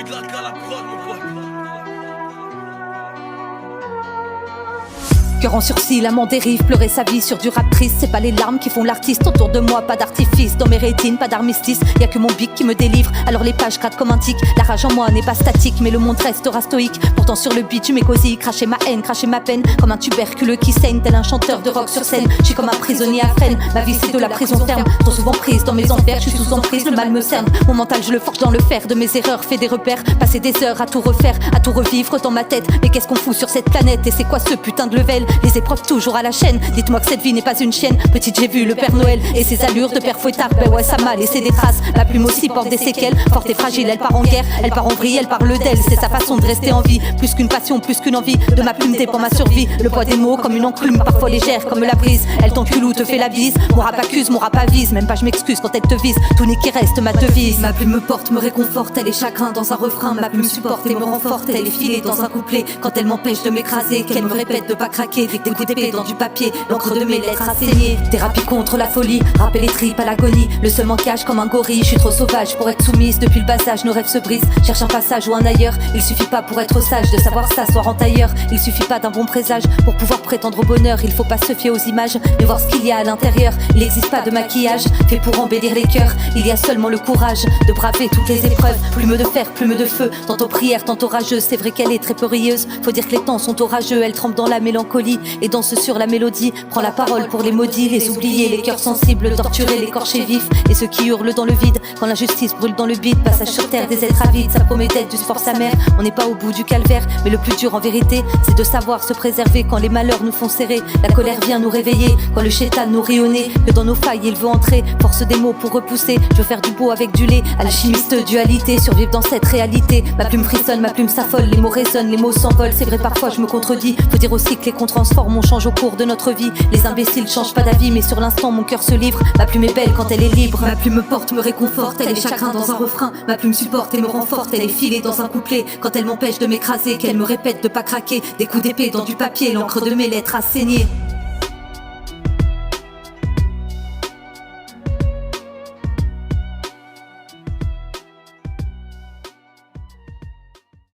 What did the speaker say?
de la cale à prod, mon pote. Cœur en sursis, l'âme en dérive, pleurer sa vie sur du rap triste. C'est pas les larmes qui font l'artiste, autour de moi pas d'artifice. Dans mes rétines, pas d'armistice, y'a que mon bic qui me délivre. Alors les pages grattent comme un tic, la rage en moi n'est pas statique, mais le monde restera stoïque. Pourtant sur le beat, je m'écosille, cracher ma haine, cracher ma peine. Comme un tuberculeux qui saigne, tel un chanteur de rock sur scène. Je suis comme un prisonnier à freine, ma vie c'est de la prison ferme. Trop souvent prise dans mes enfers, je suis sous emprise, le mal me cerne. Mon mental je le forge dans le fer, de mes erreurs fais des repères. Passer des heures à tout refaire, à tout revivre dans ma tête. Mais qu'est-ce qu'on fout sur cette planète, et c'est quoi ce putain de level? Les épreuves toujours à la chaîne, dites-moi que cette vie n'est pas une chienne. Petite j'ai vu le Père Noël et ses allures de père fouettard. Ben ouais ça m'a laissé des traces, la plume aussi porte des séquelles. Forte et fragile, elle part en guerre, elle part en vrille, elle parle d'elle. C'est sa façon de rester en vie, plus qu'une passion, plus qu'une envie. De ma plume dépend ma survie, le poids des mots comme une enclume, parfois légère comme la brise. Elle t'encule ou te fait la bise, mon rap accuse, mon rap avise. Même pas je m'excuse quand elle te vise, tout n'est qui reste ma devise. Ma plume me porte, me réconforte, elle est chagrin dans un refrain. Ma plume supporte et me renforce, elle est filée dans un couplet. Quand elle m'empêche de m'écraser, qu'elle me répète de pas craquer. Des coups d'épée dans du papier, l'encre de mes lettres a saigné. Thérapie contre la folie, rappeler les tripes à l'agonie. Le seum en cage comme un gorille, je suis trop sauvage pour être soumise. Depuis le bas âge, nos rêves se brisent. Cherche un passage ou un ailleurs, il suffit pas pour être sage de savoir s'asseoir en tailleur. Il suffit pas d'un bon présage pour pouvoir prétendre au bonheur. Il faut pas se fier aux images, mais voir ce qu'il y a à l'intérieur. Il n'existe pas de maquillage fait pour embellir les cœurs. Il y a seulement le courage de braver toutes les épreuves. Plume de fer, plume de feu, tantôt prière, tantôt rageuse. C'est vrai qu'elle est très peu rieuse, faut dire que les temps sont orageux. Elle trempe dans la mélancolie et danse sur la mélodie. Prends la parole pour les maudits, les oubliés, les cœurs sensibles, torturés, l'écorché vif. Et ceux qui hurlent dans le vide, quand l'injustice brûle dans le bide. Passage sur terre des êtres avides, ça promet d'être du sport sa mère. On n'est pas au bout du calvaire, mais le plus dur en vérité, c'est de savoir se préserver quand les malheurs nous font serrer. La colère vient nous réveiller, quand le chétan nous rit au nez, que dans nos failles il veut entrer. Force des mots pour repousser, je veux faire du beau avec du lait. Alchimiste dualité, survivre dans cette réalité. Ma plume frissonne, ma plume s'affole, les mots résonnent, les mots s'envolent. C'est vrai parfois je me contredis, faut dire aussi que les qu'on transforme, on change au cours de notre vie. Les imbéciles changent pas d'avis, mais sur l'instant mon cœur se livre. Ma plume est belle quand elle est libre, ma plume me porte, me réconforte. Elle est chagrin dans un refrain, ma plume supporte et me renforce. Elle est filée dans un couplet, quand elle m'empêche de m'écraser, qu'elle me répète de pas craquer. Des coups d'épée dans du papier, l'encre de mes lettres a saigné.